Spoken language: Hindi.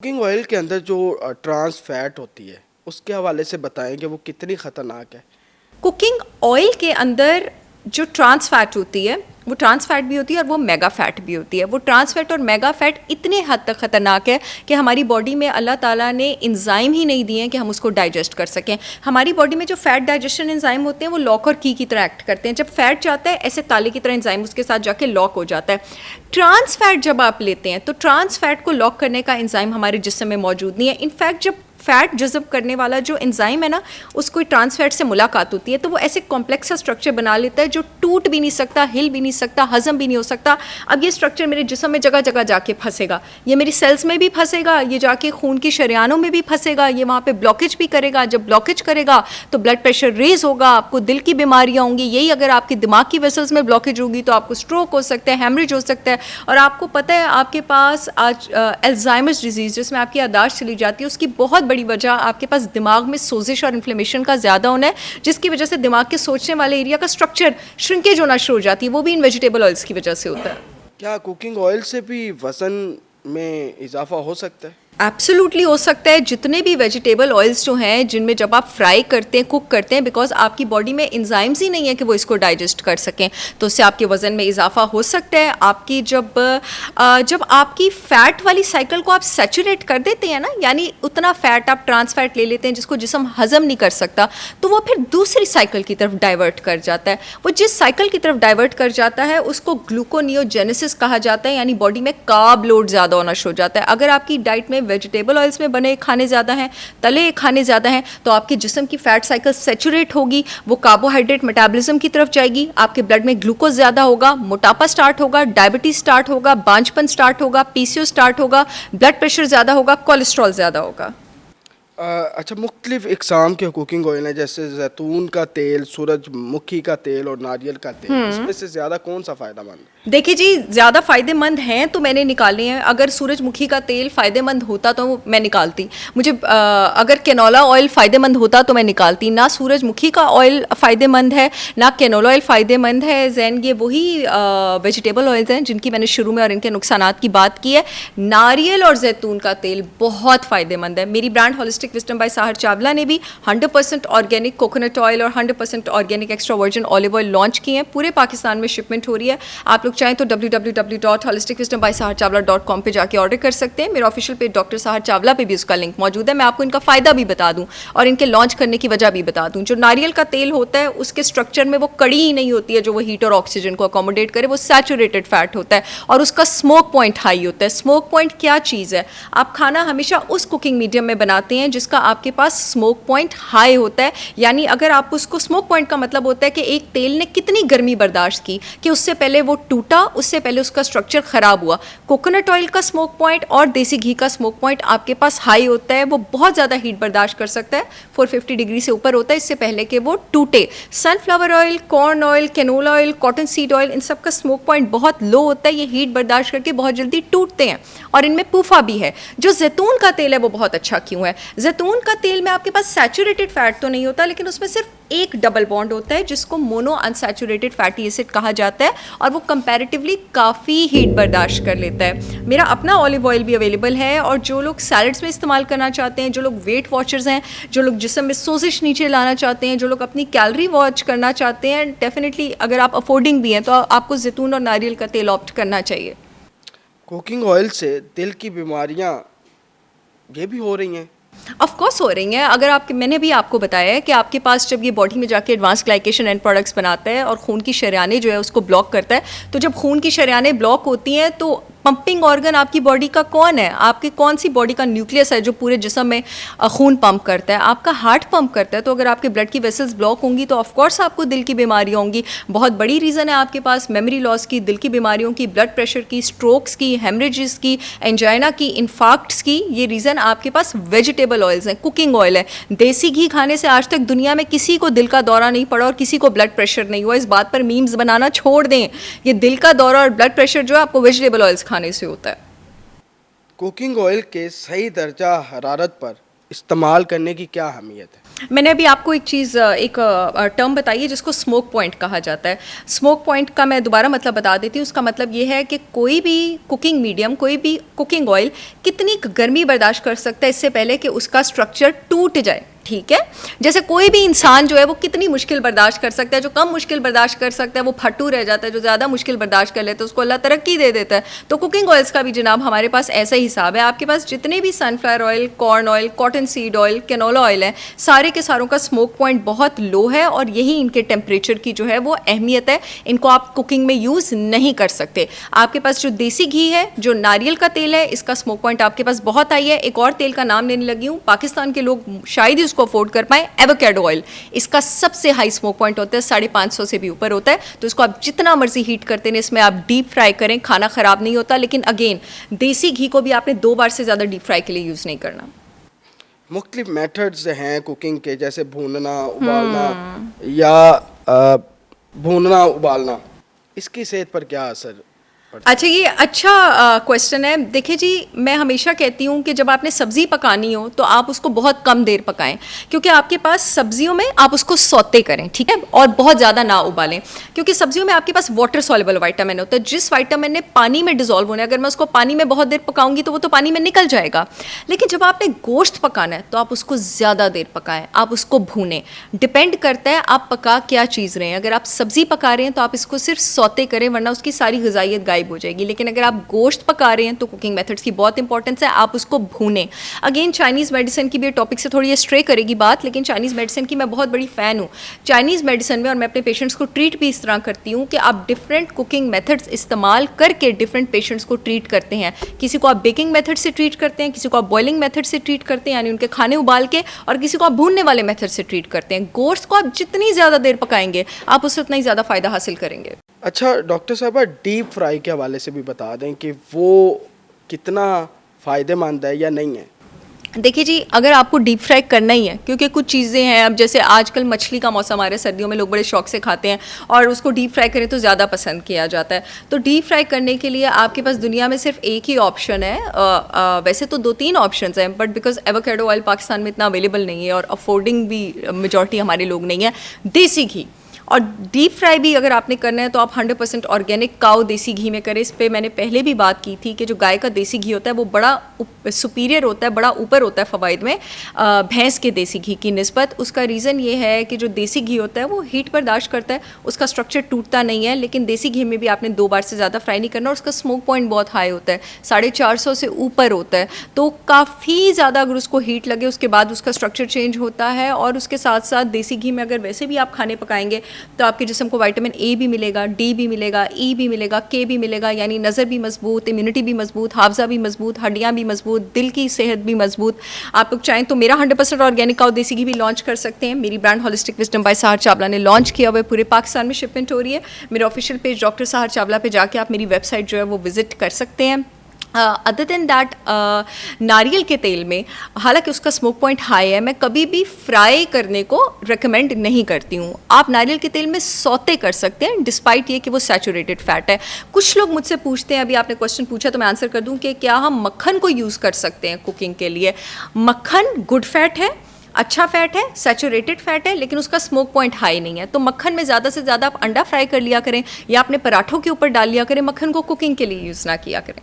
कुकिंग ऑयल के अंदर जो ट्रांस फैट होती है उसके हवाले से बताएं कि वो कितनी ख़तरनाक है। कुकिंग ऑयल के अंदर जो ट्रांस फैट होती है वो ट्रांस फैट भी होती है और वो मेगा फैट भी होती है। वो ट्रांस फैट और मेगा फैट इतने हद तक ख़तरनाक है कि हमारी बॉडी में अल्लाह ताला ने एंजाइम ही नहीं दिए हैं कि हम उसको डाइजेस्ट कर सकें। हमारी बॉडी में जो फैट डाइजेशन एंजाइम होते हैं वो लॉक और की तरह एक्ट करते हैं। जब फैट जाता है ऐसे ताले की तरह एंजाइम उसके साथ जाके लॉक हो जाता है। ट्रांस फैट जब आप लेते हैं तो ट्रांस फैट को लॉक करने का एंजाइम हमारे जिस्म में मौजूद नहीं है। इनफैक्ट जब फैट जज़ब करने वाला जो एंजाइम है ना उसको ट्रांस फैट से मुलाकात होती है तो वो ऐसे कॉम्प्लेक्स सा स्ट्रक्चर बना लेता है जो टूट भी नहीं सकता, हिल भी नहीं सकता, हजम भी नहीं हो सकता। अब ये स्ट्रक्चर मेरे जिस्म में जगह जगह जाके फंसेगा, ये मेरी सेल्स में भी फंसेगा, ये जाके खून की शरियानों में भी फंसेगा, ये वहाँ पे ब्लॉकेज भी करेगा। जब ब्लॉकेज करेगा तो ब्लड प्रेशर रेज होगा, आपको दिल की बीमारियाँ होंगी। यही अगर आपके दिमाग की वेसल्स में ब्लॉकेज होगी तो आपको स्ट्रोक हो सकता है, हेमरेज हो सकता है। और आपको पता है आपके पास आज अल्जाइमर्स डिजीज़ जिसमें आपकी याददाश्त चली जाती है उसकी बहुत बड़ी वजह आपके पास दिमाग में सोजिश और इन्फ्लेमेशन का ज़्यादा होना है, जिसकी वजह से दिमाग के सोचने वाले एरिया का स्ट्रक्चर श्रिंकेज होना शुरू हो जाती है। वो भी इन वेजिटेबल ऑयल्स की वजह से होता है। क्या कुकिंग ऑयल से भी वज़न में इजाफा हो सकता है? एब्सोल्युटली हो सकता है। जितने भी वेजिटेबल ऑयल्स जो हैं जिनमें जब आप फ्राई करते हैं, कुक करते हैं, बिकॉज आपकी बॉडी में एंजाइम्स ही नहीं है कि वो इसको डाइजेस्ट कर सकें, तो उससे आपके वज़न में इजाफा हो सकता है। आपकी जब आपकी फ़ैट वाली साइकिल को आप सैचुरेट कर देते हैं ना, यानी उतना फ़ैट आप ट्रांस फैट ले लेते हैं जिसको जिस्म हज़म नहीं कर सकता, तो वो फिर दूसरी साइकिल की तरफ डाइवर्ट कर जाता है। वो जिस साइकिल की तरफ डाइवर्ट कर जाता है उसको ग्लूकोनियोजेनेसिस कहा जाता है, यानी बॉडी में कार्ब लोड ज़्यादा होना शुरू हो जाता है। अगर आपकी डाइट में वेजिटेबल ऑयल्स में बने खाने ज़्यादा हैं, तले खाने ज़्यादा हैं, तो आपके जिस्म की फ़ैट साइकिल सेचुरेट होगी, वो कार्बोहाइड्रेट मेटाबॉलिज्म की तरफ जाएगी, आपके ब्लड में ग्लूकोज ज़्यादा होगा, मोटापा स्टार्ट होगा, डायबिटीज़ स्टार्ट होगा, बांझपन स्टार्ट होगा, पीसीओ स्टार्ट होगा, ब्लड प्रेशर ज़्यादा होगा, कोलेस्ट्रॉल ज़्यादा होगा। अच्छा, मुख्तलिफ इकसाम के कुकिंग ऑयल हैं जैसे जैतून का तेल, सूरजमुखी का तेल और नारियल का तेल। इसमें से ज़्यादा कौन सा फ़ायदेमंद है? देखिए जी, ज़्यादा फ़ायदेमंद हैं तो मैंने निकाले हैं। अगर सूरजमुखी का तेल फ़ायदेमंद होता तो मैं निकालती। अगर कैनोला ऑयल फ़ायदेमंद होता तो मैं निकालती। ना सूरजमुखी का ऑयल फ़ायदेमंद है, ना कैनोला ऑयल फ़ायदेमंद है। जैन ये वही वेजिटेबल ऑयल्स हैं जिनकी मैंने शुरू में और इनके नुकसानात की बात की है। नारियल और जैतून का तेल बहुत फ़ायदेमंद है। मेरी brand Holistic Wisdom by Sahar Chawla ने भी 100% ऑर्गेनिक कोकोनट ऑयल और 100% organic extra virgin olive oil launch किए हैं। पूरे पाकिस्तान में शिपमेंट हो रही है। आप लोग चाहें तो www.holisticwisdombysaharchavla.com पे जाके ऑर्डर कर सकते हैं। मेरा ऑफिशियल पेज डॉक्टर साहर चावला पे भी उसका लिंक मौजूद है। मैं आपको इनका फ़ायदा भी बता दूं और इनके लॉन्च करने की वजह भी बता दूं। जो नारियल का तेल होता है उसके स्ट्रक्चर में वो कड़ी ही नहीं होती है जो वो हीट और ऑक्सीजन को अकोमोडेट करे। वो सैचुरेटेड फैट होता है और उसका स्मोक पॉइंट हाई होता है। स्मोक पॉइंट क्या चीज़ है? आप खाना हमेशा उस कुकिंग मीडियम में बनाते हैं जिसका आपके पास स्मोक पॉइंट हाई होता है। यानी अगर आप उसको, स्मोक पॉइंट का मतलब होता है कि एक तेल ने कितनी गर्मी बर्दाश्त की कि उससे पहले वो टूटा, उससे पहले उसका स्ट्रक्चर ख़राब हुआ। कोकोनट ऑयल का स्मोक पॉइंट और देसी घी का स्मोक पॉइंट आपके पास हाई होता है। वो बहुत ज़्यादा हीट बर्दाश्त कर सकता है, 450 डिग्री से ऊपर होता है इससे पहले कि वो टूटे। Sunflower oil, corn oil, canola oil, cotton seed oil, इन सब का स्मोक पॉइंट बहुत लो होता है। ये हीट बर्दाश्त करके बहुत जल्दी टूटते हैं और इनमें पूफा भी है। जो जैतून का तेल है वो बहुत अच्छा क्यों है? जैतून का तेल में आपके पास सैचुरेटेड फैट तो नहीं होता, लेकिन उसमें सिर्फ एक डबल बॉन्ड होता है जिसको मोनो अनसैचुरेटेड फैटी एसिड कहा जाता है और वो कंपैरेटिवली काफ़ी हीट बर्दाश्त कर लेता है। मेरा अपना ऑलिव ऑयल भी अवेलेबल है और जो लोग सैलड्स में इस्तेमाल करना चाहते हैं, जो लोग वेट वॉचर्स हैं, जो लोग जिस्म में सोजिश नीचे लाना चाहते हैं, जो लोग अपनी कैलोरी वॉच करना चाहते हैं, डेफिनेटली अगर आप अफोर्डिंग भी हैं तो आपको जैतून और नारियल का तेल ऑप्ट करना चाहिए। कुकिंग ऑयल से दिल की बीमारियाँ ये भी हो रही हैं? ऑफ कोर्स हो रही हैं। अगर मैंने भी आपको बताया है कि आपके पास जब ये बॉडी में जाके एडवांस ग्लाइकेशन एंड प्रोडक्ट्स बनाता है और खून की शरेयानें जो है उसको ब्लॉक करता है, तो जब खून की शरेयानें ब्लॉक होती हैं तो पंपिंग ऑर्गन आपकी बॉडी का कौन है? आपकी कौन सी बॉडी का न्यूक्लियस है जो पूरे जिस्म में खून पंप करता है? आपका हार्ट पंप करता है। तो अगर आपके ब्लड की वेसल्स ब्लॉक होंगी तो ऑफ कोर्स आपको दिल की बीमारियां होंगी। बहुत बड़ी रीज़न है आपके पास मेमोरी लॉस की, दिल की बीमारियों की, ब्लड प्रेशर की, स्ट्रोक्स की, हेमरेजेस की, एंजाइना की, इन्फार्क्ट्स की। ये रीज़न आपके पास वेजिटेबल ऑयल्स हैं, कुकिंग ऑयल है। देसी घी खाने से आज तक दुनिया में किसी को दिल का दौरा नहीं पड़ा और किसी को ब्लड प्रेशर नहीं हुआ। इस बात पर मीम्स बनाना छोड़ दें। ये दिल का दौरा और ब्लड प्रेशर जो है आपको वेजिटेबल ऑयल्स खाने से होता है। कुकिंग ऑयल के सही दर्जा हरारत पर इस्तेमाल करने की क्या अहमियत है? मैंने अभी आपको एक चीज़ एक टर्म बताई है जिसको स्मोक पॉइंट कहा जाता है। स्मोक पॉइंट का मैं दोबारा मतलब बता देती हूँ। उसका मतलब ये है कि कोई भी कुकिंग मीडियम, कोई भी कुकिंग ऑयल कितनी गर्मी बर्दाश्त कर सकता है इससे पहले कि उसका स्ट्रक्चर टूट जाए, ठीक है। जैसे कोई भी इंसान जो है वो कितनी मुश्किल बर्दाश्त कर सकता है, जो कम मुश्किल बर्दाश्त कर सकता है वो फटू रह जाता है, जो ज़्यादा मुश्किल बर्दाश्त कर लेता है उसको अल्लाह तरक्की दे देता है। तो कुकिंग ऑयल्स का भी जनाब हमारे पास ऐसा ही हिसाब है। आपके पास जितने भी sunflower oil, corn oil, cotton seed oil, canola oil है, सारे के सारों का स्मोक पॉइंट बहुत लो है और यही इनके टेम्परेचर की जो है वो अहमियत है। इनको आप कुकिंग में यूज़ नहीं कर सकते। आपके पास जो देसी घी है, जो नारियल का तेल है, इसका स्मोक पॉइंट आपके पास बहुत हाई है। एक और तेल का नाम लेने लगी हूँ, पाकिस्तान के लोग शायद ही उसको अफोर्ड कर पाए, एवोकेडो ऑयल। इसका सबसे हाई स्मोक पॉइंट होता है, 550 से भी ऊपर होता है। तो इसको आप जितना मर्जी हीट करते हैं, इसमें आप डीप फ्राई करें, खाना ख़राब नहीं होता। लेकिन अगेन, देसी घी को भी आपने 2 बार से ज़्यादा डीप फ्राई के लिए यूज़ नहीं करना। मुख्तलिफ मेथड्स हैं कुकिंग के, जैसे भूनना, उबालना या भूनना उबालना, इसकी सेहत पर क्या असर पड़ता है? अच्छा, ये अच्छा क्वेश्चन है। देखिए जी, मैं हमेशा कहती हूँ कि जब आपने सब्ज़ी पकानी हो तो आप उसको बहुत कम देर पकाएं, क्योंकि आपके पास सब्जियों में आप उसको सौते करें, ठीक है, और बहुत ज़्यादा ना उबालें, क्योंकि सब्जियों में आपके पास वाटर सॉल्युबल विटामिन होता है। जिस विटामिन ने पानी में डिजोल्व होना है, अगर मैं उसको पानी में बहुत देर पकाऊंगी तो वो तो पानी में निकल जाएगा। लेकिन जब आपने गोश्त पकाना है तो आप उसको ज़्यादा देर पकाएं, आप उसको भूनें। डिपेंड करता है आप पका क्या चीज़ रहे हैं। अगर आप सब्ज़ी पका रहे हैं तो आप इसको सिर्फ सौते करें, वरना उसकी सारी ग़िज़ाइयत गायब हो जाएगी। लेकिन अगर आप गोश्त पका रहे हैं तो कुकिंग मेथड्स की बहुत इंपॉर्टेंस है, आप उसको भूनें। अगेन, चाइनीज़ मेडिसिन की भी टॉपिक से थोड़ी स्ट्रे करेगी बात, लेकिन चाइनीज़ मेडिसिन की मैं बहुत बड़ी फ़ैन हूँ। चाइनीज़ मेडिसिन में, और मैं अपने पेशेंट्स को ट्रीट भी इस तरह करती हूँ कि आप डिफरेंट कुकिंग मेथड्स इस्तेमाल करके डिफरेंट पेशेंट्स को ट्रीट करते हैं। किसी को आप बेकिंग मेथड से ट्रीट करते हैं, किसी को आप बॉइलिंग मेथड से ट्रीट करते हैं, यानी उनके खाने उबाल के, और किसी को आप भूनने वाले मेथड से ट्रीट करते हैं। गोश्त को आप जितनी ज़्यादा देर पकाएंगे, आप उससे उतना ही ज़्यादा फ़ायदा हासिल करेंगे। अच्छा डॉक्टर साहबा, डीप फ्राई के हवाले से भी बता दें कि वो कितना फ़ायदेमंद है या नहीं है? देखिए जी, अगर आपको डीप फ्राई करना ही है, क्योंकि कुछ चीज़ें हैं, अब जैसे आजकल मछली का मौसम आ रहा है, सर्दियों में लोग बड़े शौक से खाते हैं और उसको डीप फ्राई करें तो ज़्यादा पसंद किया जाता है। तो डीप फ्राई करने के लिए आपके पास दुनिया में सिर्फ एक ही ऑप्शन है। वैसे तो 2-3 ऑप्शंस हैं, but because avocado oil Pakistan में इतना अवेलेबल नहीं है और अफोर्डिंग भी मेजॉरिटी हमारे लोग नहीं है। देसी घी और डीप फ्राई भी अगर आपने करना है तो आप 100% ऑर्गेनिक काऊ देसी घी में करें। इस पे मैंने पहले भी बात की थी कि जो गाय का देसी घी होता है वो बड़ा सुपीरियर होता है, बड़ा ऊपर होता है फ़वाइद में भैंस के देसी घी की निस्बत। उसका रीज़न ये है कि जो देसी घी होता है वो हीट बर्दाश्त करता है, उसका स्ट्रक्चर टूटता नहीं है। लेकिन देसी घी में भी आपने 2 बार से ज़्यादा फ्राई नहीं करना और उसका स्मोक पॉइंट बहुत हाई होता है, 450 से ऊपर होता है। तो काफ़ी ज़्यादा अगर उसको हीट लगे उसके बाद उसका स्ट्रक्चर चेंज होता है। और उसके साथ साथ देसी घी में अगर वैसे भी आप खाने पकाएंगे तो आपके जिस्म को विटामिन ए भी मिलेगा, डी भी मिलेगा, ई भी मिलेगा, के भी मिलेगा, यानी नज़र भी मजबूत, इम्यूनिटी भी मजबूत, हाफजा भी मजबूत, हड्डियाँ भी मजबूत, दिल की सेहत भी मजबूत। आप लोग चाहें तो मेरा 100% ऑर्गेनिक काऊ देसी घी भी लॉन्च कर सकते हैं। मेरी brand Holistic Wisdom by Sahar Chawla ने लॉन्च किया हुआ है, पूरे पाकिस्तान में शिपमेंट हो रही है। मेरे ऑफिशियल पेज डॉक्टर साहर चावला पे जाके आप मेरी वेबसाइट जो है वो विजिट कर सकते हैं। अदर देन दैट, नारियल के तेल में हालांकि उसका स्मोक पॉइंट हाई है, मैं कभी भी फ्राई करने को रेकमेंड नहीं करती हूँ। आप नारियल के तेल में सौते कर सकते हैं, डिस्पाइट ये कि वो सैचुरेटेड फैट है। कुछ लोग मुझसे पूछते हैं, अभी आपने क्वेश्चन पूछा तो मैं आंसर कर दूँ कि क्या हम मक्खन को यूज़ कर सकते हैं कुकिंग के लिए। मक्खन गुड फैट है, अच्छा फैट है, सैचुरेटेड फैट है, लेकिन उसका स्मोक पॉइंट हाई नहीं है। तो मक्खन में ज़्यादा से ज़्यादा आप अंडा फ्राई कर लिया करें या अपने पराठों के ऊपर डाल लिया करें, मक्खन को कुकिंग के लिए यूज़ ना किया करें।